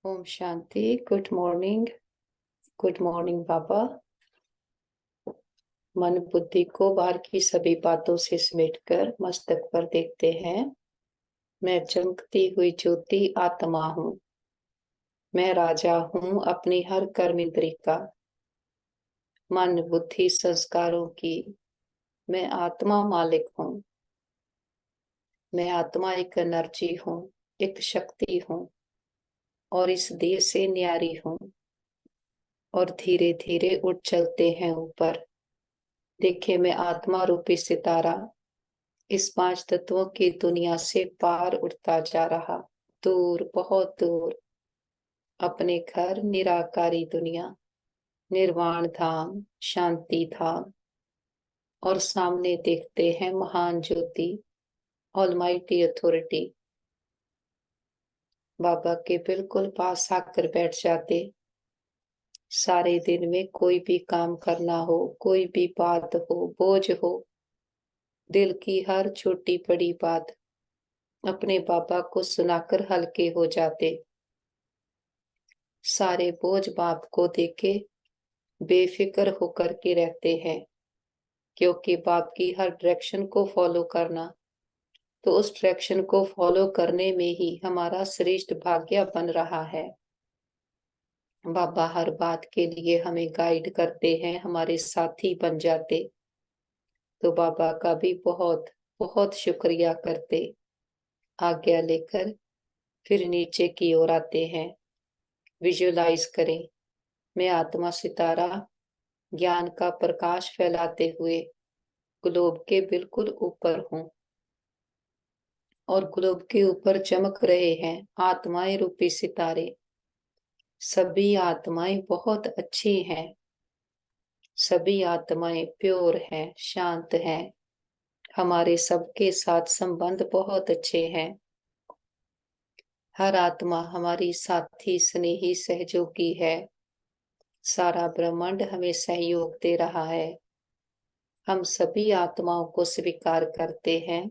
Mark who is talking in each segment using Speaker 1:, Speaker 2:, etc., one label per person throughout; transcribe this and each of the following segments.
Speaker 1: ओम शांति। Good morning. Good morning बाबा। मन बुद्धि को बाहर की सभी बातों से समेटकर मस्तक पर देखते हैं। मैं चमकती हुई ज्योति आत्मा हूँ। मैं राजा हूँ अपनी हर कर्म इंद्री का, मन बुद्धि संस्कारों की। मैं आत्मा मालिक हूँ। मैं आत्मा एक एनर्जी हूँ, एक शक्ति हूँ और इस देह से न्यारी हूँ। और धीरे धीरे उठ चलते हैं ऊपर। देखे मैं आत्मा रूपी सितारा इस पांच तत्वों की दुनिया से पार उठता जा रहा, दूर, बहुत दूर, अपने घर निराकारी दुनिया, निर्वाण धाम, शांति धाम। और सामने देखते हैं महान ज्योति, ऑलमाइटी अथॉरिटी। बाबा के बिल्कुल पास आकर बैठ जाते। सारे दिन में कोई भी काम करना हो, कोई भी बात हो, बोझ हो, दिल की हर छोटी बड़ी बात अपने बाबा को सुनाकर हल्के हो जाते। सारे बोझ बाप को देके बेफिक्र होकर के रहते हैं, क्योंकि बाप की हर डायरेक्शन को फॉलो करना, तो उस डायरेक्शन को फॉलो करने में ही हमारा श्रेष्ठ भाग्य बन रहा है। बाबा हर बात के लिए हमें गाइड करते हैं, हमारे साथी बन जाते। तो बाबा का भी बहुत बहुत शुक्रिया करते। आज्ञा लेकर फिर नीचे की ओर आते हैं। विजुलाइज करें, मैं आत्मा सितारा ज्ञान का प्रकाश फैलाते हुए ग्लोब के बिल्कुल ऊपर हूँ। और ग्लोब के ऊपर चमक रहे हैं आत्माएं रूपी सितारे। सभी आत्माएं बहुत अच्छी हैं। सभी आत्माएं प्योर हैं, शांत हैं। हमारे सबके साथ संबंध बहुत अच्छे हैं। हर आत्मा हमारी साथी, स्नेही, सहयोगी है। सारा ब्रह्मांड हमें सहयोग दे रहा है। हम सभी आत्माओं को स्वीकार करते हैं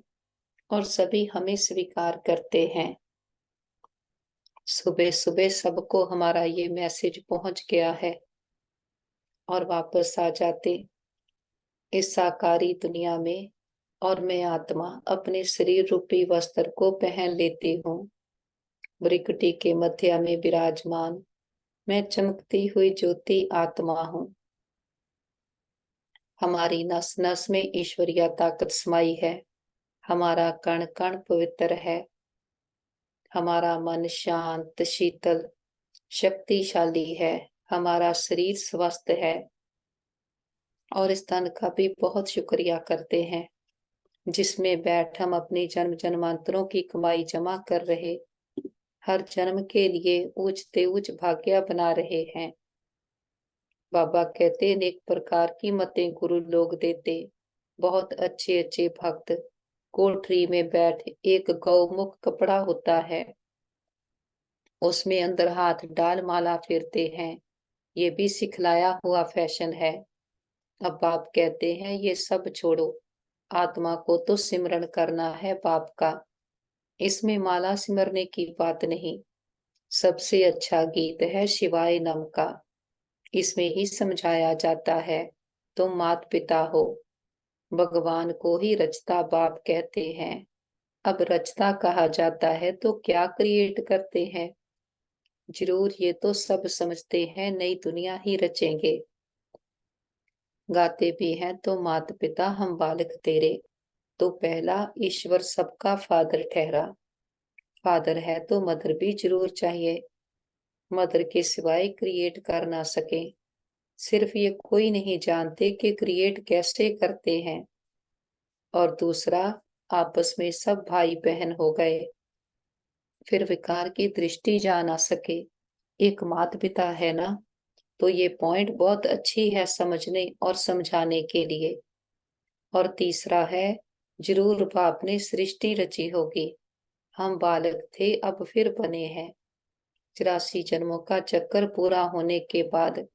Speaker 1: और सभी हमें स्वीकार करते हैं। सुबह सुबह सबको हमारा ये मैसेज पहुंच गया है और वापस आ जाते इस साकारी दुनिया में। और मैं आत्मा अपने शरीर रूपी वस्त्र को पहन लेती हूँ। भ्रिकुटी के मध्य में विराजमान मैं चमकती हुई ज्योति आत्मा हूँ। हमारी नस नस में ईश्वरीय ताकत समाई है। हमारा कण कण पवित्र है। हमारा मन शांत, शीतल, शक्तिशाली है। हमारा शरीर स्वस्थ है। और इस धन का भी बहुत शुक्रिया करते हैं, जिसमें बैठ हम अपनी जन्म जन्मांतरों की कमाई जमा कर रहे, हर जन्म के लिए ऊंचते ऊंच भाग्य बना रहे हैं। बाबा कहते अनेक प्रकार की मतें गुरु लोग देते। बहुत अच्छे अच्छे भक्त कोठरी में बैठ, एक गौमुख कपड़ा होता है, उसमें अंदर हाथ डाल माला फेरते हैं। ये भी सिखलाया हुआ फैशन है। अब बाप कहते हैं ये सब छोड़ो, आत्मा को तो सिमरण करना है बाप का। इसमें माला सिमरने की बात नहीं। सबसे अच्छा गीत है शिवाय नम का। इसमें ही समझाया जाता है तुम मात पिता हो, भगवान को ही रचता बाप कहते हैं। अब रचता कहा जाता है तो क्या क्रिएट करते हैं? जरूर ये तो सब समझते हैं नई दुनिया ही रचेंगे। गाते भी हैं तो माता पिता हम बालक तेरे, तो पहला ईश्वर सबका फादर ठहरा। फादर है तो मदर भी जरूर चाहिए। मदर के सिवाय क्रिएट कर ना सके। सिर्फ ये कोई नहीं जानते कि क्रिएट कैसे करते हैं। और दूसरा, आपस में सब भाई बहन हो गए, फिर विकार की दृष्टि जा ना सके। एक माता पिता है ना, तो ये पॉइंट बहुत अच्छी है समझने और समझाने के लिए। और तीसरा है, जरूर बाप ने सृष्टि रची होगी। हम बालक थे, अब फिर बने हैं। 84 जन्मों का चक्कर पूरा होने के बाद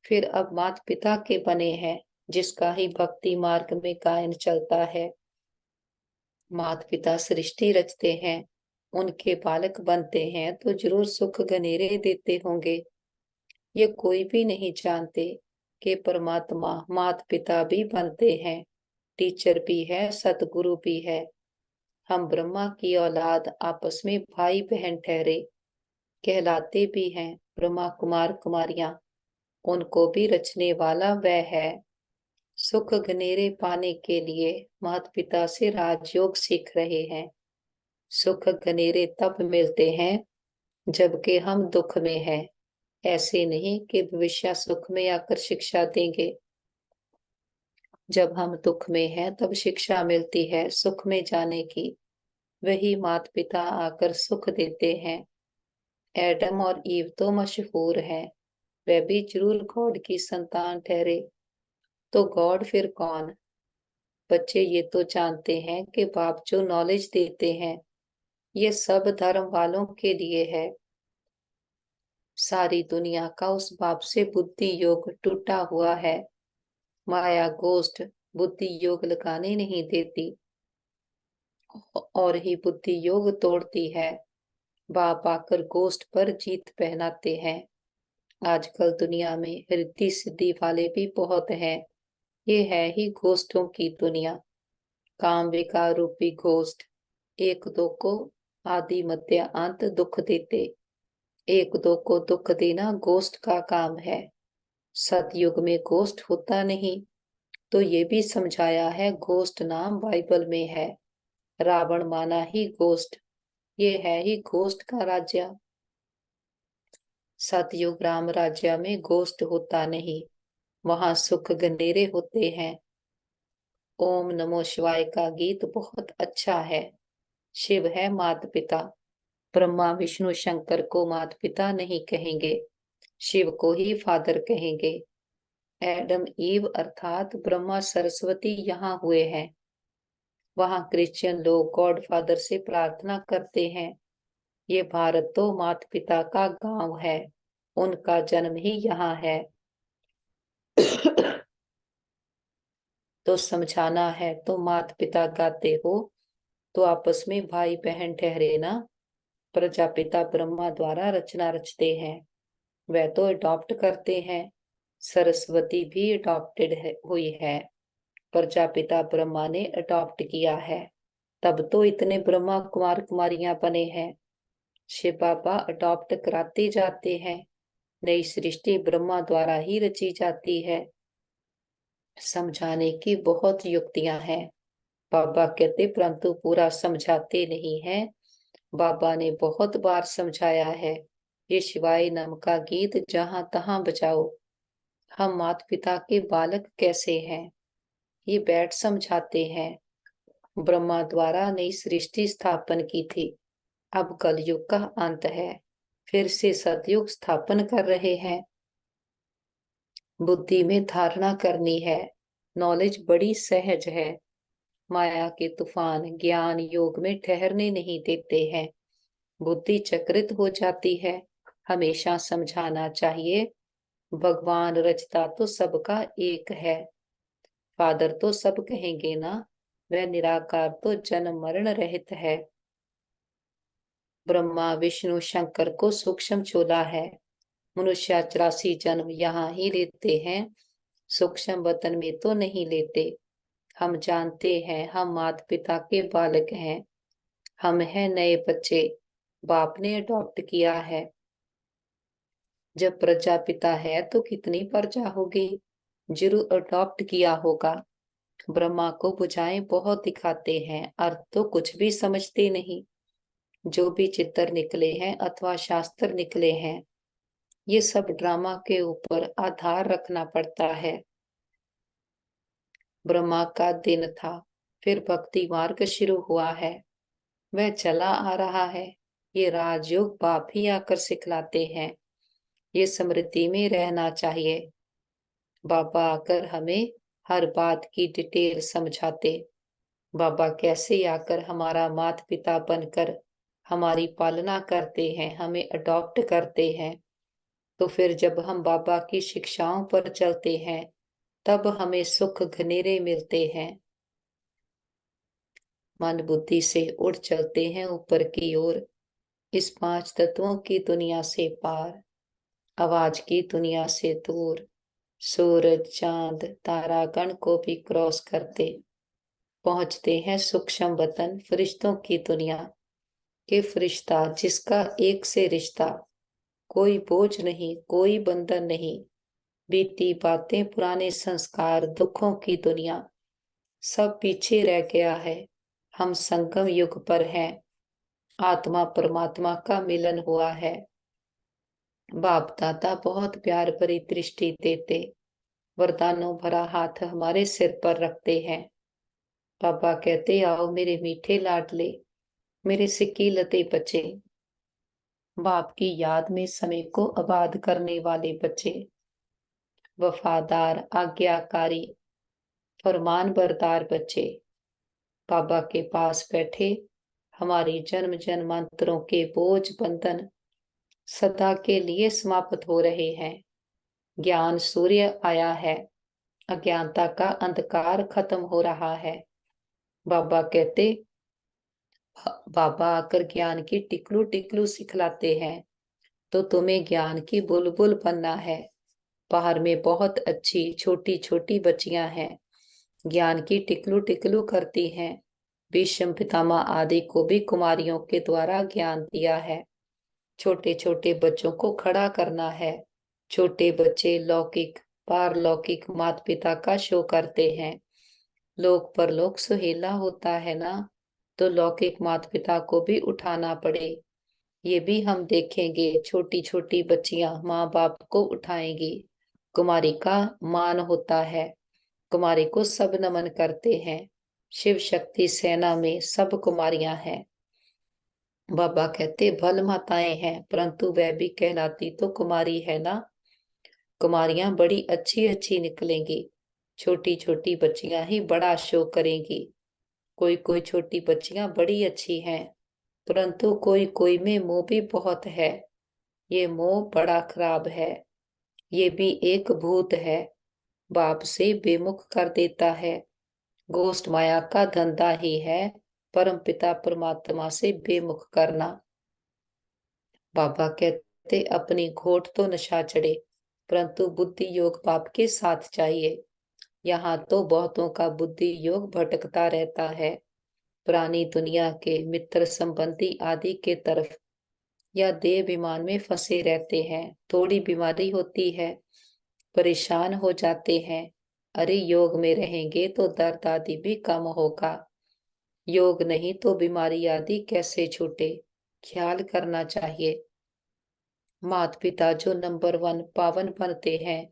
Speaker 1: फिर अब माता पिता के बने हैं, जिसका ही भक्ति मार्ग में गायन चलता है। माता पिता सृष्टि रचते हैं उनके बालक बनते हैं तो जरूर सुख घनेरे देते होंगे। ये कोई भी नहीं जानते कि परमात्मा माता पिता भी बनते हैं, टीचर भी है, सतगुरु भी है। हम ब्रह्मा की औलाद आपस में भाई बहन ठहरे कहलाते भी हैं। ब्रह्मा कुमार कुमारियां, उनको भी रचने वाला वह है। सुख घनेरे पाने के लिए माता पिता से राजयोग सीख रहे हैं। सुख घनेरे तब मिलते हैं जबकि हम दुख में हैं। ऐसे नहीं कि भविष्य सुख में आकर शिक्षा देंगे। जब हम दुख में हैं तब शिक्षा मिलती है सुख में जाने की। वही माता पिता आकर सुख देते हैं। एडम और ईव तो मशहूर हैं, वे भी जरूर गॉड की संतान ठहरे। तो गॉड फिर कौन? बच्चे ये तो जानते हैं कि बाप जो नॉलेज देते हैं ये सब धर्म वालों के लिए है। सारी दुनिया का उस बाप से बुद्धि योग टूटा हुआ है। माया गोष्ठ बुद्धि योग लगाने नहीं देती और ही बुद्धि योग तोड़ती है। बाप आकर गोष्ठ पर जीत पहनाते हैं। आजकल दुनिया में रिद्धि सिद्धि वाले भी बहुत हैं। ये है ही गोष्ठों की दुनिया, काम विकार रूपी गोष्ठ। एक दो को आदि मध्य अंत दुख देते। एक दो को दुख देना गोष्ठ का काम है। सतयुग में गोष्ठ होता नहीं। तो ये भी समझाया है गोष्ठ नाम बाइबल में है। रावण माना ही गोष्ठ, ये है ही गोष्ठ का राज्य। सतयुग राम राज्य में गोष्ठ होता नहीं, वहां सुख गंडेरे होते हैं। ओम नमो शिवाय का गीत बहुत अच्छा है। शिव है माता पिता। ब्रह्मा विष्णु शंकर को माता पिता नहीं कहेंगे, शिव को ही फादर कहेंगे। एडम ईव अर्थात ब्रह्मा सरस्वती यहाँ हुए हैं। वहां क्रिश्चियन लोग गॉड फादर से प्रार्थना करते हैं। ये भारत तो माता पिता का गांव है, उनका जन्म ही यहाँ है। तो समझाना है तो माता पिता गाते हो तो आपस में भाई बहन ठहरे ना। प्रजापिता ब्रह्मा द्वारा रचना रचते हैं, वह तो अडॉप्ट करते हैं। सरस्वती भी अडॉप्टेड हुई है, प्रजापिता ब्रह्मा ने अडॉप्ट किया है। तब तो इतने ब्रह्मा कुमार कुमारियां बने हैं। शिव बाबा अडॉप्ट कराते जाते हैं। नई सृष्टि ब्रह्मा द्वारा ही रची जाती है। समझाने की बहुत युक्तियां हैं, बाबा कहते, परंतु पूरा समझाते नहीं हैं। बाबा ने बहुत बार समझाया है। ये शिवाय नम का गीत जहां तहां बजाओ। हम माता पिता के बालक कैसे हैं ये बैठ समझाते हैं। ब्रह्मा द्वारा नई सृष्टि स्थापन की थी, अब कलयुग का अंत है, फिर से सतयुग स्थापन कर रहे हैं। बुद्धि में धारणा करनी है, नॉलेज बड़ी सहज है। माया के तूफान ज्ञान योग में ठहरने नहीं देते हैं, बुद्धि चक्रित हो जाती है। हमेशा समझाना चाहिए, भगवान रचता तो सबका एक है। फादर तो सब कहेंगे ना, वह निराकार तो जन्म मरण रहित है। ब्रह्मा विष्णु शंकर को सूक्ष्म चोला है। मनुष्य 84 जन्म यहाँ ही लेते हैं, सूक्ष्म वतन में तो नहीं लेते। हम जानते हैं हम माता पिता के बालक हैं। हम हैं नए बच्चे, बाप ने अडॉप्ट किया है। जब प्रजापिता है तो कितनी प्रजा होगी, जरूर अडॉप्ट किया होगा। ब्रह्मा को बुझाएं बहुत दिखाते हैं, अर्थ तो कुछ भी समझते नहीं। जो भी चित्र निकले हैं अथवा शास्त्र निकले हैं, ये सब ड्रामा के ऊपर आधार रखना पड़ता है। ब्रह्मा का दिन था, फिर भक्ति मार्ग शुरू हुआ है, वह चला आ रहा है। ये राजयोग बाप ही आकर सिखलाते हैं। ये स्मृति में रहना चाहिए। बाबा आकर हमें हर बात की डिटेल समझाते। बाबा कैसे आकर हमारा माता पिता बनकर हमारी पालना करते हैं, हमें अडॉप्ट करते हैं। तो फिर जब हम बाबा की शिक्षाओं पर चलते हैं तब हमें सुख घनेरे मिलते हैं। मन बुद्धि से उड़ चलते हैं ऊपर की ओर, इस पांच तत्वों की दुनिया से पार, आवाज की दुनिया से दूर, सूरज चांद तारागण को भी क्रॉस करते पहुंचते हैं सूक्ष्म वतन फरिश्तों की दुनिया के फरिश्ता, जिसका एक से रिश्ता, कोई बोझ नहीं कोई बंधन नहीं, बीती बातें पुराने संस्कार दुखों की दुनिया, सब पीछे रह गया है। हम संगम युग पर हैं, आत्मा परमात्मा का मिलन हुआ है। बाप दादा बहुत प्यार भरी दृष्टि देते, वरदानों भरा हाथ हमारे सिर पर रखते हैं। पापा कहते आओ मेरे मीठे लाडले, मेरे सिकीलते बच्चे, बाप की याद में समय को आबाद करने वाले बच्चे, वफादार आज्ञाकारी फरमान बरदार बच्चे, बाबा के पास बैठे हमारी जन्म जन्मांतरों के बोझ बंधन सदा के लिए समाप्त हो रहे हैं। ज्ञान सूर्य आया है, अज्ञानता का अंधकार खत्म हो रहा है। बाबा कहते बाबा आकर ज्ञान की टिकलू टिकलू सिखलाते हैं, तो तुम्हें ज्ञान की बुलबुल बनना है। बाहर में बहुत अच्छी छोटी छोटी बच्चियां हैं, ज्ञान की टिकलू टिकलू करती हैं। भीष्म पितामह आदि को भी कुमारियों के द्वारा ज्ञान दिया है। छोटे छोटे बच्चों को खड़ा करना है। छोटे बच्चे लौकिक पारलौकिक माता पिता का शो करते हैं। लोक परलोक सुहेला होता है ना, तो लौकिक माता पिता को भी उठाना पड़े, ये भी हम देखेंगे। छोटी छोटी बच्चियां माँ बाप को उठाएंगी। कुमारी का मान होता है, कुमारी को सब नमन करते हैं। शिव शक्ति सेना में सब कुमारियां हैं। बाबा कहते भल माताएं हैं, परंतु वह भी कहलाती तो कुमारी है ना। कुमारियां बड़ी अच्छी अच्छी निकलेंगी, छोटी छोटी बच्चियां ही बड़ा शो करेंगी। कोई कोई छोटी बच्चियां बड़ी अच्छी हैं, परंतु कोई कोई में मोह भी बहुत है। ये मोह बड़ा खराब है, ये भी एक भूत है, बाप से बेमुख कर देता है। गोष्ठ माया का धंधा ही है परम पिता परमात्मा से बेमुख करना। बाबा कहते अपनी घोट तो नशा चढ़े, परंतु बुद्धि योग बाप के साथ चाहिए। यहाँ तो बहुतों का बुद्धि योग भटकता रहता है, पुरानी दुनिया के मित्र संबंधी आदि के तरफ या देह विमान में फंसे रहते हैं। थोड़ी बीमारी होती है, परेशान हो जाते हैं। अरे योग में रहेंगे तो दर्द आदि भी कम होगा, योग नहीं तो बीमारी आदि कैसे छूटे, ख्याल करना चाहिए। माता पिता जो नंबर वन पावन बनते हैं,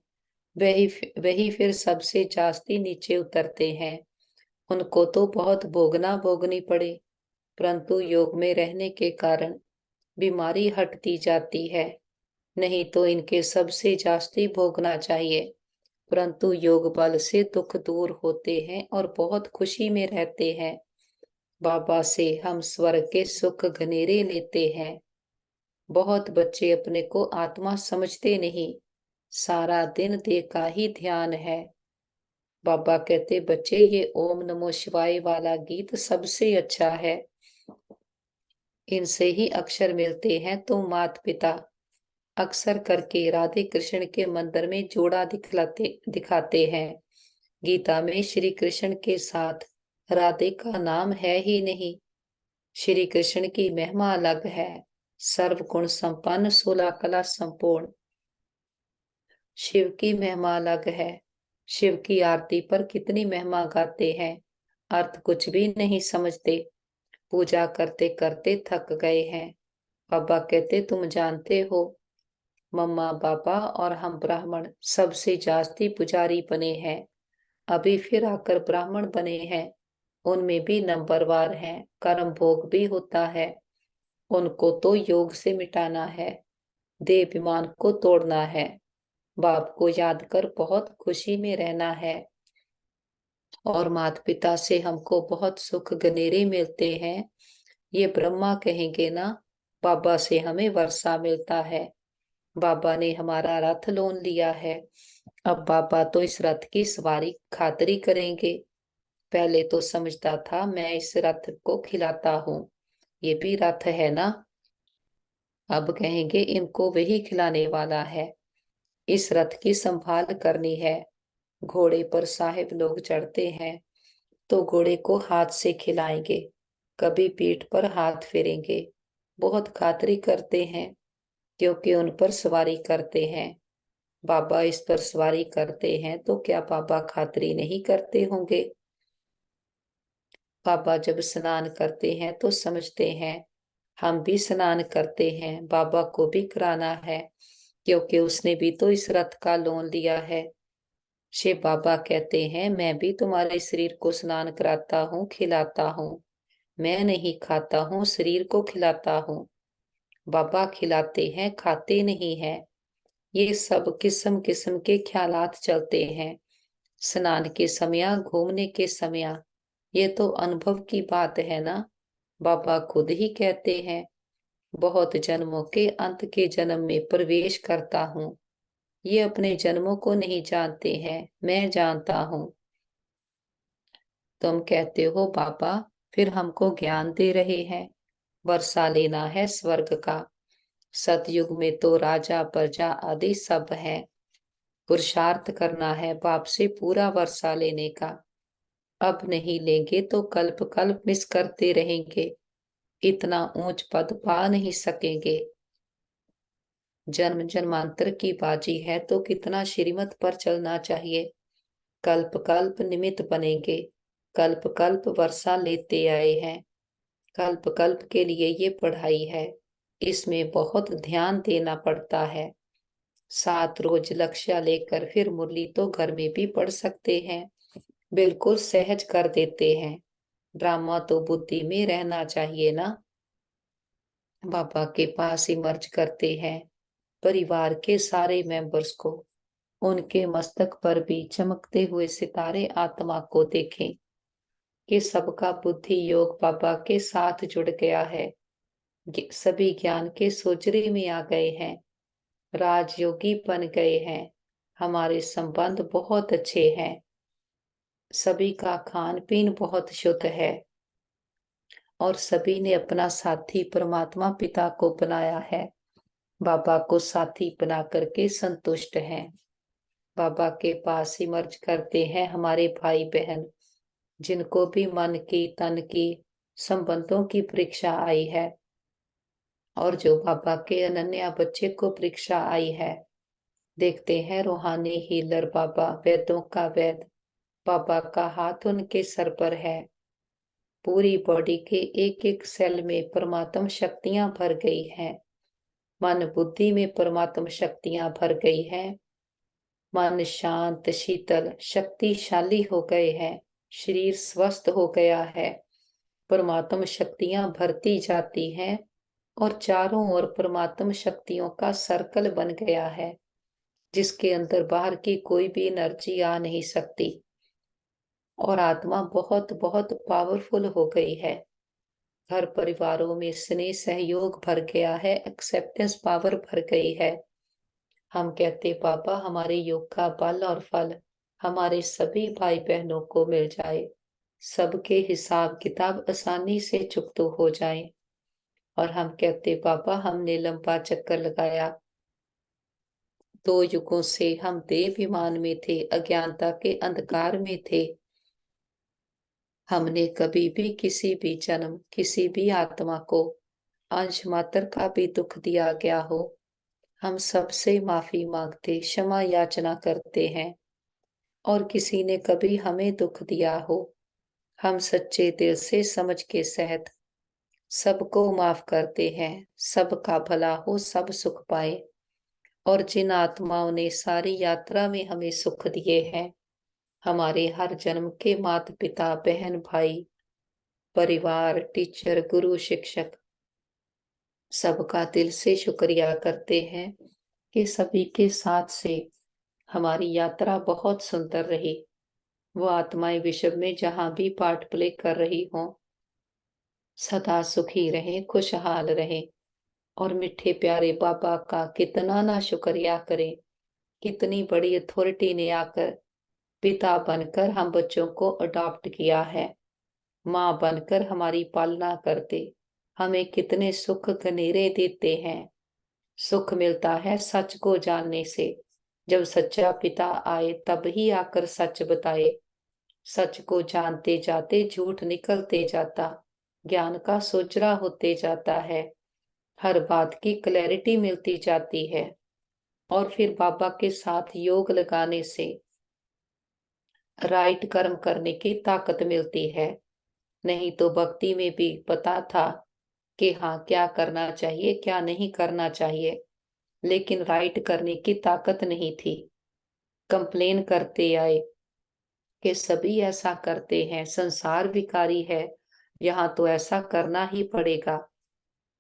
Speaker 1: वही वही फिर सबसे जास्ती नीचे उतरते हैं। उनको तो बहुत भोगना भोगनी पड़े, परंतु योग में रहने के कारण बीमारी हटती जाती है। नहीं तो इनके सबसे जास्ती भोगना चाहिए, परंतु योग बल से दुख दूर होते हैं और बहुत खुशी में रहते हैं। बाबा से हम स्वर्ग के सुख घनेरे लेते हैं। बहुत बच्चे अपने को आत्मा समझते नहीं, सारा दिन देह का ही ध्यान है। बाबा कहते बच्चे ये ओम नमो शिवाय वाला गीत सबसे अच्छा है, इनसे ही अक्षर मिलते हैं। तो माता पिता अक्सर करके राधे कृष्ण के मंदिर में जोड़ा दिखाते हैं। गीता में श्री कृष्ण के साथ राधे का नाम है ही नहीं। श्री कृष्ण की महिमा अलग है, सर्व गुण संपन्न 16 कला संपूर्ण। शिव की महिमा अलग है, शिव की आरती पर कितनी महिमा गाते हैं, अर्थ कुछ भी नहीं समझते, पूजा करते करते थक गए हैं। बाबा कहते तुम जानते हो, मम्मा पापा और हम ब्राह्मण सबसे जास्ती पुजारी बने हैं, अभी फिर आकर ब्राह्मण बने हैं। उनमें भी नंबरवार हैं, कर्म भोग भी होता है, उनको तो योग से मिटाना है, देहाभिमान को तोड़ना है, बाप को याद कर बहुत खुशी में रहना है। और माता पिता से हमको बहुत सुख गनेरे मिलते हैं, ये ब्रह्मा कहेंगे ना। बाबा से हमें वर्षा मिलता है, बाबा ने हमारा रथ लोन लिया है, अब बाबा तो इस रथ की सवारी खातरी करेंगे। पहले तो समझता था मैं इस रथ को खिलाता हूँ, ये भी रथ है ना। अब कहेंगे इनको वही खिलाने वाला है। इस रथ की संभाल करनी है। घोड़े पर साहिब लोग चढ़ते हैं तो घोड़े को हाथ से खिलाएंगे, कभी पीठ पर हाथ फेरेंगे। बहुत खातिरी करते हैं क्योंकि उन पर सवारी करते हैं। बाबा इस पर सवारी करते हैं तो क्या बाबा खातिरी नहीं करते होंगे? बाबा जब स्नान करते हैं तो समझते हैं हम भी स्नान करते हैं, बाबा को भी कराना है क्योंकि उसने भी तो इस रथ का लोन लिया है। शिव बाबा कहते हैं मैं भी तुम्हारे शरीर को स्नान कराता हूँ, खिलाता हूँ। मैं नहीं खाता हूँ, शरीर को खिलाता हूँ। बाबा खिलाते हैं, खाते नहीं हैं। ये सब किस्म किस्म के ख्यालात चलते हैं। स्नान के समय, घूमने के समय, ये तो अनुभव की बात है ना। बाबा खुद ही कहते हैं बहुत जन्मों के अंत के जन्म में प्रवेश करता हूँ। ये अपने जन्मों को नहीं जानते हैं, मैं जानता हूँ। तुम कहते हो बाबा फिर हमको ज्ञान दे रहे हैं। वर्षा लेना है स्वर्ग का। सतयुग में तो राजा प्रजा आदि सब है। पुरुषार्थ करना है बाप से पूरा वर्षा लेने का। अब नहीं लेंगे तो कल्प कल्प मिस करते रहेंगे, इतना ऊंच पद पा नहीं सकेंगे। जन्म जन्मांतर की बाजी है तो कितना श्रीमत पर चलना चाहिए। कल्प कल्प निमित्त बनेंगे, कल्प कल्प वर्षा लेते आए हैं। कल्प कल्प के लिए ये पढ़ाई है, इसमें बहुत ध्यान देना पड़ता है। 7 रोज लक्ष्य लेकर फिर मुरली तो घर में भी पढ़ सकते हैं, बिल्कुल सहज कर देते हैं। ड्रामा तो बुद्धि में रहना चाहिए ना। बाबा के पास इमर्ज करते हैं परिवार के सारे मेंबर्स को। उनके मस्तक पर भी चमकते हुए सितारे आत्मा को देखें कि सबका बुद्धि योग बाबा के साथ जुड़ गया है। सभी ज्ञान के सोजरे में आ गए हैं, राजयोगी बन गए हैं। हमारे संबंध बहुत अच्छे हैं। सभी का खान पीन बहुत शुद्ध है और सभी ने अपना साथी परमात्मा पिता को बनाया है। बाबा को साथी बना करके संतुष्ट हैं। बाबा के पास ही मर्ज करते हैं हमारे भाई बहन, जिनको भी मन की तन की संबंधों की परीक्षा आई है और जो बाबा के अनन्या बच्चे को परीक्षा आई है। देखते हैं रूहानी हीलर बाबा, वेदों का वेद बाबा का हाथ उनके सर पर है। पूरी बॉडी के एक एक सेल में परमात्म शक्तियां भर गई हैं। मन बुद्धि में परमात्म शक्तियां भर गई हैं। मन शांत शीतल शक्तिशाली हो गए हैं। शरीर स्वस्थ हो गया है। परमात्म शक्तियां भरती जाती हैं और चारों ओर परमात्म शक्तियों का सर्कल बन गया है, जिसके अंदर बाहर की कोई भी एनर्जी आ नहीं सकती। और आत्मा बहुत बहुत पावरफुल हो गई है। घर परिवारों में स्नेह सहयोग भर गया है, एक्सेप्टेंस पावर भर गई है। हम कहते पापा हमारे योग का बल और फल हमारे सभी भाई बहनों को मिल जाए, सबके हिसाब किताब आसानी से चुकतो हो जाए। और हम कहते पापा हमने लंबा चक्कर लगाया, 2 युगों से हम देव विमान में थे, अज्ञानता के अंधकार में थे। हमने कभी भी किसी भी जन्म किसी भी आत्मा को अंश मात्र का भी दुख दिया गया हो, हम सबसे माफी मांगते क्षमा याचना करते हैं। और किसी ने कभी हमें दुख दिया हो, हम सच्चे दिल से समझ के सहित सबको माफ करते हैं। सबका भला हो, सब सुख पाए। और जिन आत्माओं ने सारी यात्रा में हमें सुख दिए हैं, हमारे हर जन्म के माता पिता बहन भाई परिवार टीचर गुरु शिक्षक, सबका दिल से शुक्रिया करते हैं कि सभी के साथ से हमारी यात्रा बहुत सुंदर रही। वो आत्माएं विश्व में जहां भी पार्ट प्ले कर रही हों, सदा सुखी रहें, खुशहाल रहें। और मिठे प्यारे बाबा का कितना ना शुक्रिया करें। कितनी बड़ी अथॉरिटी ने आकर पिता बनकर हम बच्चों को अडॉप्ट किया है, माँ बनकर हमारी पालना करते हमें कितने सुख घनेरे देते हैं। सुख मिलता है सच को जानने से। जब सच्चा पिता आए तब ही आकर सच बताए। सच को जानते जाते झूठ निकलते जाता, ज्ञान का सोचरा होते जाता है, हर बात की क्लैरिटी मिलती जाती है। और फिर बाबा के साथ योग लगाने से राइट कर्म करने की ताकत मिलती है। नहीं तो भक्ति में भी पता था कि हाँ क्या करना चाहिए क्या नहीं करना चाहिए, लेकिन राइट करने की ताकत नहीं थी। कंप्लेन करते आए कि सभी ऐसा करते हैं, संसार विकारी है, यहाँ तो ऐसा करना ही पड़ेगा।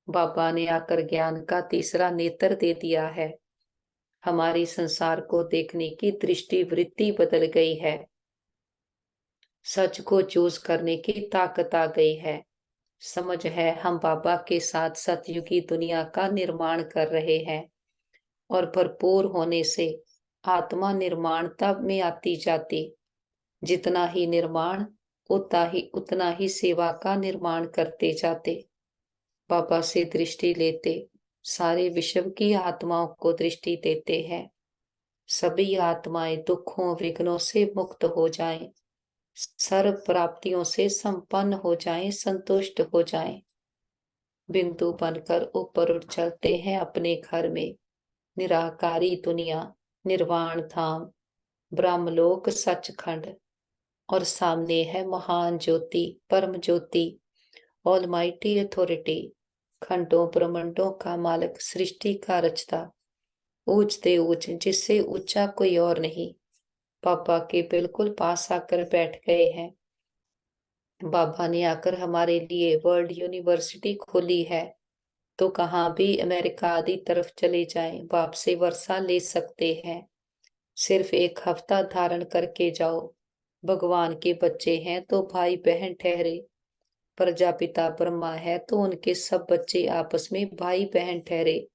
Speaker 1: बाबा ने आकर ज्ञान का तीसरा नेत्र दे दिया है। हमारी संसार को देखने की दृष्टि वृत्ति बदल गई है। सच को चूज करने की ताकत आ गई है। समझ है हम बाबा के साथ सतयुगी दुनिया का निर्माण कर रहे हैं, और भरपूर होने से आत्मा निर्माणता में आती जाती। जितना ही निर्माण उतना ही सेवा का निर्माण करते जाते। बाबा से दृष्टि लेते सारे विश्व की आत्माओं को दृष्टि देते हैं। सभी आत्माएं दुखों विघ्नों से मुक्त हो जाएं, सर्व प्राप्तियों से संपन्न हो जाएं, संतुष्ट हो जाएं। बिंदु बनकर ऊपर उठ चलते हैं अपने घर में। निराकारी दुनिया, निर्वाण धाम, ब्रह्मलोक सचखंड, और सामने है महान ज्योति, परम ज्योति, ऑलमाइटी अथॉरिटी, खंडों ब्रह्मांडों का मालिक, सृष्टि का रचता, ऊंचते ऊंच जिससे ऊंचा कोई और नहीं। बाबा के बिल्कुल पास आकर बैठ गए हैं। बाबा ने आकर हमारे लिए वर्ल्ड यूनिवर्सिटी खोली है। तो कहाँ भी अमेरिका आदि तरफ चले जाएं, बाप से वर्षा ले सकते हैं। सिर्फ एक हफ्ता धारण करके जाओ। भगवान के बच्चे हैं तो भाई बहन ठहरे। प्रजापिता ब्रह्मा है तो उनके सब बच्चे आपस में भाई बहन ठहरे।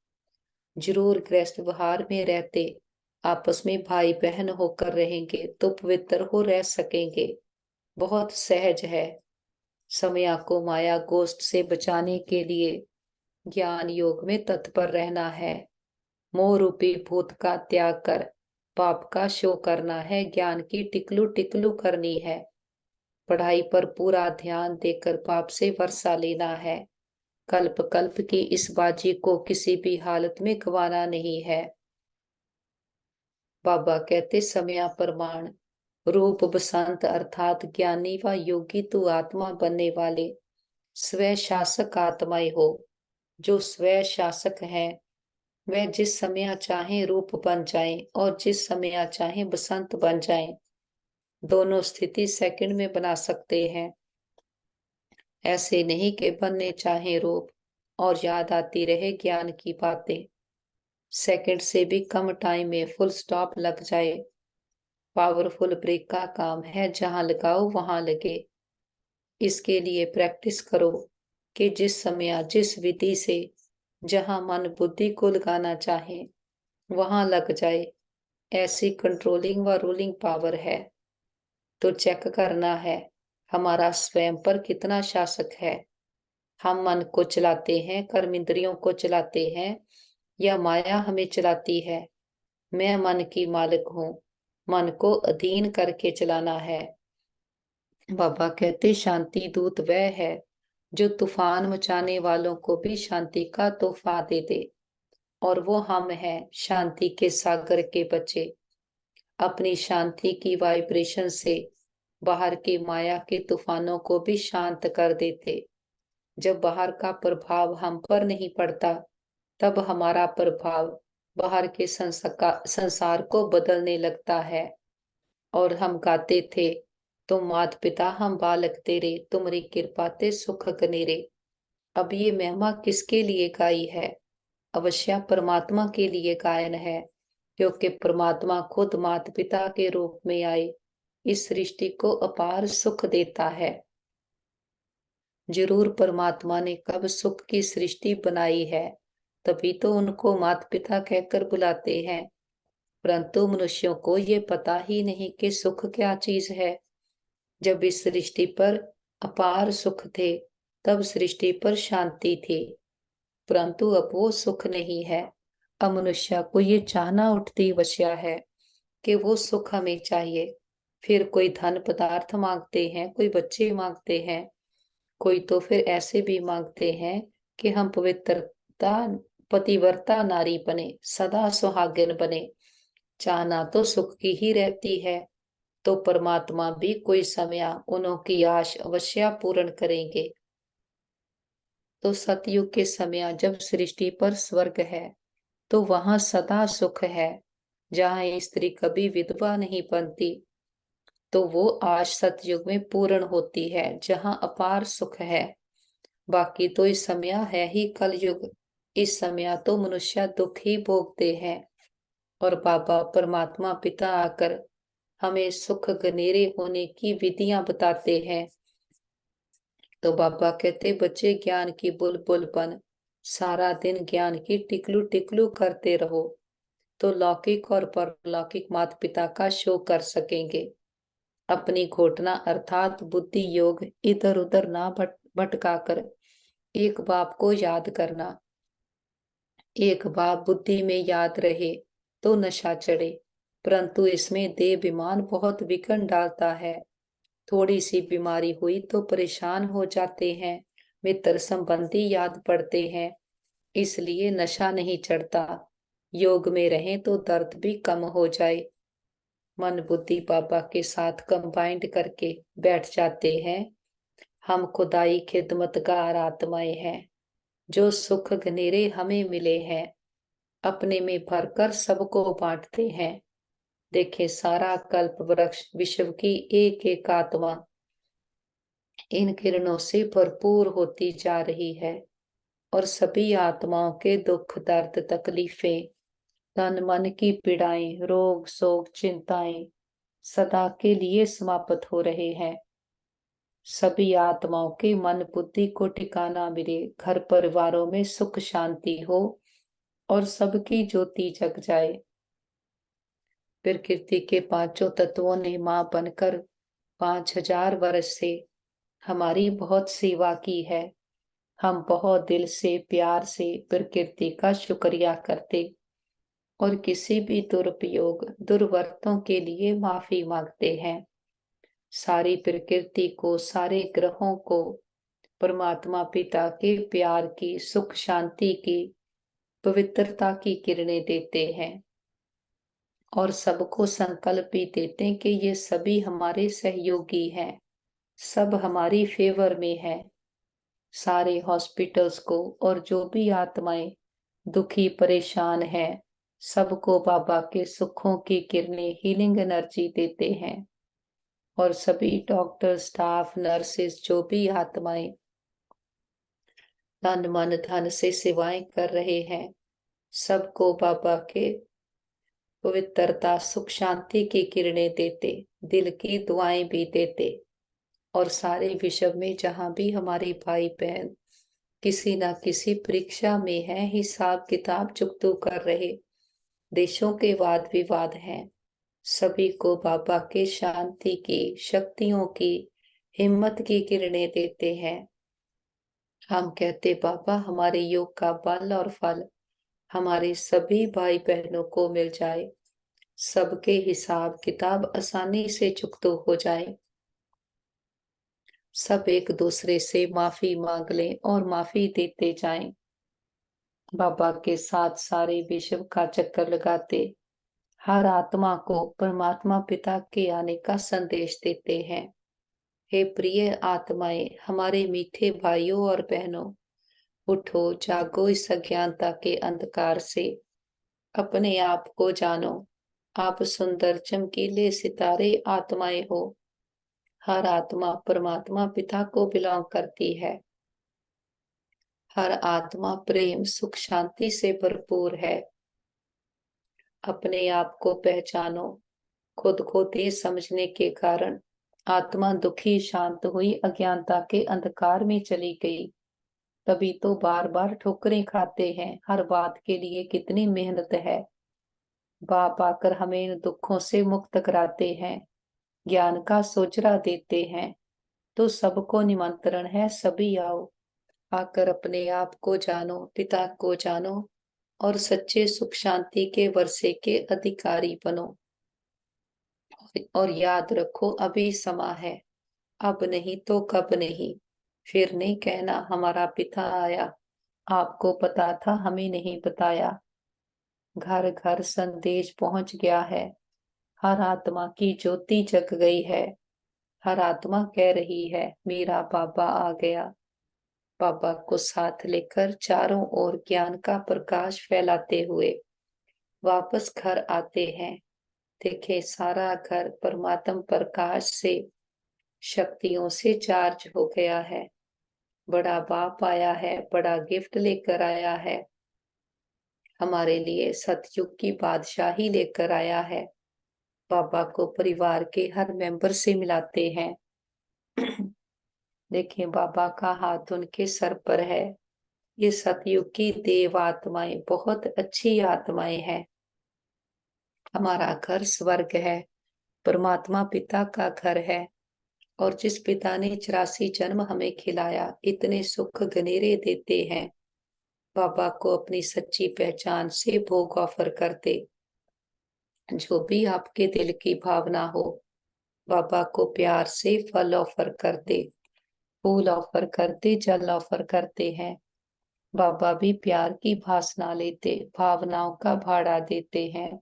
Speaker 1: जरूर गृहस्थ विहार में रहते आपस में भाई बहन होकर रहेंगे तो पवित्र हो रह सकेंगे। बहुत सहज है। समया को माया गोष्ठ से बचाने के लिए ज्ञान योग में तत्पर रहना है। मोह रूपी भूत का त्याग कर पाप का शो करना है, ज्ञान की टिकलू टिकलू करनी है। पढ़ाई पर पूरा ध्यान देकर पाप से वर्षा लेना है। कल्प कल्प की इस बाजी को किसी भी हालत में गंवाना नहीं है। बाबा कहते समया प्रमाण रूप बसंत अर्थात ज्ञानी व योगी तू आत्मा बनने वाले स्व शासक आत्माएं हो। जो स्व शासक हैं वह जिस समय चाहे रूप बन जाएं और जिस समय चाहे बसंत बन जाएं। दोनों स्थिति सेकंड में बना सकते हैं। ऐसे नहीं कि बनने चाहे रूप और याद आती रहे ज्ञान की बातें। सेकंड से भी कम टाइम में फुल स्टॉप लग जाए। पावरफुल ब्रेक का काम है, जहां लगाओ वहां लगे। इसके लिए प्रैक्टिस करो कि जिस समय जिस विधि से जहां मन बुद्धि को लगाना चाहे वहां लग जाए। ऐसी कंट्रोलिंग व रूलिंग पावर है। तो चेक करना है हमारा स्वयं पर कितना शासक है। हम मन को चलाते हैं, कर्म इंद्रियों को चलाते हैं, या माया हमें चलाती है। मैं मन की मालिक हूँ, मन को अधीन करके चलाना है। बाबा कहते शांति दूत वह है जो तूफान मचाने वालों को भी शांति का तोहफा दे दे। और वो हम हैं, शांति के सागर के बच्चे। अपनी शांति की वाइब्रेशन से बाहर की माया के तूफानों को भी शांत कर देते। जब बाहर का प्रभाव हम पर नहीं पड़ता तब हमारा प्रभाव बाहर के संसार को बदलने लगता है। और हम गाते थे तुम मात पिता हम बालक तेरे, तुम्हारी कृपा ते सुख कनेरे। अब ये महिमा किसके लिए गाई है? अवश्य परमात्मा के लिए गायन है, क्योंकि परमात्मा खुद माता पिता के रूप में आए इस सृष्टि को अपार सुख देता है। जरूर परमात्मा ने कब सुख की सृष्टि बनाई है, तभी तो उनको माता पिता कहकर बुलाते हैं। परंतु मनुष्यों को ये पता ही नहीं कि सुख क्या चीज है। जब इस सृष्टि पर अपार सुख थे, तब सृष्टि पर शांति थी, परंतु अब वो सुख नहीं है। अब मनुष्य को ये चाहना उठती वश्या है कि वो सुख हमें चाहिए। फिर कोई धन पदार्थ मांगते हैं, कोई बच्चे मांगते हैं, कोई तो फिर ऐसे भी मांगते हैं कि हम पवित्रता पतिव्रता नारी बने, सदा सुहागिन बने। चाहना तो सुख की ही रहती है, तो परमात्मा भी कोई समय उन्हों की आश अवश्य पूर्ण करेंगे। तो सतयुग के समय जब सृष्टि पर स्वर्ग है, तो वहां सदा सुख है। जहां स्त्री कभी विधवा नहीं बनती, तो वो आज सतयुग में पूर्ण होती है, जहां अपार सुख है। बाकी तो इस समय है ही कलयुग। इस समय तो मनुष्य दुख ही भोगते हैं, और बाबा परमात्मा पिता आकर हमें सुख गनेरे होने की विधियां बताते हैं। तो बाबा कहते, बच्चे ज्ञान की बुलबुल बन, सारा दिन ज्ञान की टिकलू टिकलू करते रहो, तो लौकिक और परलौकिक माता पिता का शो कर सकेंगे। अपनी घोटना अर्थात बुद्धि योग इधर उधर ना भटका कर एक बाप को याद करना। एक बाप बुद्धि में याद रहे तो नशा चढ़े, परंतु इसमें देहाभिमान बहुत विघ्न डालता है। थोड़ी सी बीमारी हुई तो परेशान हो जाते हैं, मित्र संबंधी याद पड़ते हैं, इसलिए नशा नहीं चढ़ता। योग में रहें तो दर्द भी कम हो जाए। मन बुद्धि बाबा के साथ कंबाइंड करके बैठ जाते हैं। हम खुदाई खिदमतगार आत्माएं हैं, जो सुख घनेरे हमें मिले हैं, अपने में भरकर सबको बांटते हैं। देखे सारा कल्प वृक्ष विश्व की एक एक आत्मा इन किरणों से भरपूर होती जा रही है, और सभी आत्माओं के दुख दर्द तकलीफें, तन मन की पीड़ाएं, रोग शोक चिंताएं सदा के लिए समाप्त हो रहे हैं। सभी आत्माओं के मन बुद्धि को ठिकाना मिले, घर परिवारों में सुख शांति हो, और सबकी ज्योति जग जाए। प्रकृति के पांचों तत्वों ने मां बनकर 5000 वर्ष से हमारी बहुत सेवा की है। हम बहुत दिल से प्यार से प्रकृति का शुक्रिया करते, और किसी भी दुरुपयोग दुर्वर्तों के लिए माफी मांगते हैं। सारी प्रकृति को, सारे ग्रहों को परमात्मा पिता के प्यार की, सुख शांति की, पवित्रता की किरणें देते हैं, और सबको संकल्प भी देते हैं कि ये सभी हमारे सहयोगी हैं, सब हमारी फेवर में है। सारे हॉस्पिटल्स को और जो भी आत्माएं दुखी परेशान हैं, सबको बाबा के सुखों की किरणें हीलिंग एनर्जी देते हैं। और सभी डॉक्टर स्टाफ नर्सेस जो भी आत्माएं तन मन धन से सेवाएं कर रहे हैं, सबको बाबा के पवित्रता सुख शांति की किरणें देते, दिल की दुआएं भी देते। और सारे विश्व में जहां भी हमारे भाई बहन किसी ना किसी परीक्षा में है, हिसाब किताब चुकतू कर रहे, देशों के वाद विवाद हैं, सभी को बाबा के शांति की, शक्तियों की, हिम्मत की किरणें देते हैं। हम कहते, बाबा हमारे योग का बल और फल हमारे सभी भाई बहनों को मिल जाए, सबके हिसाब किताब आसानी से चुकतू हो जाए, सब एक दूसरे से माफी मांग लें और माफी देते जाएं। बाबा के साथ सारे विश्व का चक्कर लगाते, हर आत्मा को परमात्मा पिता के आने का संदेश देते हैं। हे प्रिय आत्माएं, हमारे मीठे भाइयों और बहनों, उठो जागो इस अज्ञानता के अंधकार से, अपने आप को जानो। आप सुंदर चमकीले सितारे आत्माएं हो। हर आत्मा परमात्मा पिता को बिलोंग करती है। हर आत्मा प्रेम सुख शांति से भरपूर है। अपने आप को पहचानो। खुद को तेज समझने के कारण आत्मा दुखी शांत हुई, अज्ञानता के अंधकार में चली गई। तभी तो बार बार ठोकरें खाते हैं। हर बात के लिए कितनी मेहनत है, बाप आकर हमें इन दुखों से मुक्त कराते हैं, ज्ञान का सोचरा देते हैं। तो सबको निमंत्रण है, सभी आओ, आकर अपने आप को जानो, पिता को जानो और सच्चे सुख शांति के वर्षे के अधिकारी बनो। और याद रखो, अभी समा है, अब नहीं तो कब नहीं। फिर नहीं कहना हमारा पिता आया, आपको पता था हमें नहीं बताया। घर घर संदेश पहुंच गया है, हर आत्मा की ज्योति जग गई है। हर आत्मा कह रही है मेरा बाबा आ गया। बाबा को साथ लेकर चारों ओर ज्ञान का प्रकाश फैलाते हुए वापस घर आते हैं। देखे सारा घर परमात्म प्रकाश से, शक्तियों से चार्ज हो गया है। बड़ा बाप आया है, बड़ा गिफ्ट लेकर आया है, हमारे लिए सतयुग की बादशाही लेकर आया है। बाबा को परिवार के हर मेंबर से मिलाते हैं। देखें बाबा का हाथ उनके सर पर है। ये सतयुग की देव आत्माएं बहुत अच्छी आत्माएं हैं। हमारा घर स्वर्ग है, परमात्मा पिता का घर है। और जिस पिता ने 84 जन्म हमें खिलाया, इतने सुख गनेरे देते हैं, बाबा को अपनी सच्ची पहचान से भोग ऑफर करते। जो भी आपके दिल की भावना हो, बाबा को प्यार से फल ऑफर करते, फूल ऑफर करते, जल ऑफर करते हैं। बाबा भी प्यार की भासना लेते, भावनाओं का भाड़ा देते हैं।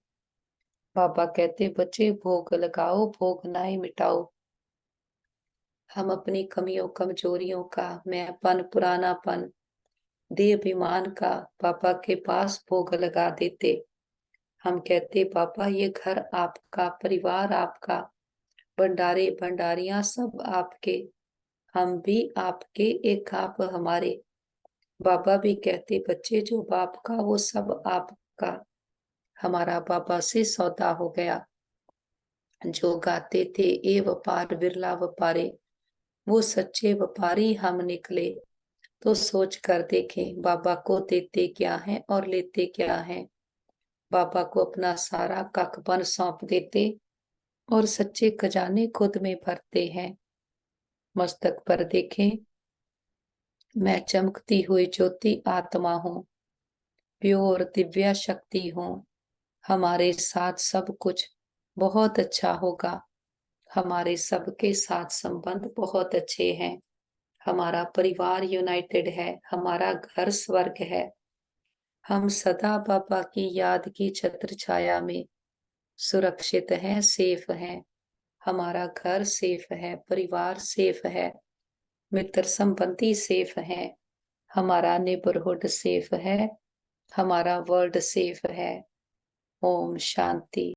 Speaker 1: बाबा कहते बच्चे भोग लगाओ, भोग नाई मिटाओ। हम अपनी कमियों कमजोरियों का, मैंपन पुरानापन, देह अभिमान का पापा के पास भोग लगा देते। हम कहते पापा ये घर आपका, परिवार आपका, भंडारे भंडारियां सब आपके, हम भी आपके, एक आप हमारे। बाबा भी कहते बच्चे जो बाप का वो सब आपका। हमारा बाबा से सौदा हो गया। जो गाते थे ए व्यापार बिरला व्यापारे, वो सच्चे व्यापारी हम निकले। तो सोच कर देखें बाबा को देते क्या है और लेते क्या है। बाबा को अपना सारा कखपन सौंप देते और सच्चे खजाने खुद में भरते हैं। मस्तक पर देखें, मैं चमकती हुई ज्योति आत्मा हूँ, प्योर दिव्या शक्ति हूँ। हमारे साथ सब कुछ बहुत अच्छा होगा। हमारे सबके साथ संबंध बहुत अच्छे हैं। हमारा परिवार यूनाइटेड है, हमारा घर स्वर्ग है। हम सदा बाबा की याद की छत्र छाया में सुरक्षित हैं, सेफ हैं। हमारा घर सेफ है, परिवार सेफ है, मित्र संबंधी सेफ हैं, हमारा नेबरहुड सेफ है, हमारा वर्ल्ड सेफ है। ओम शांति।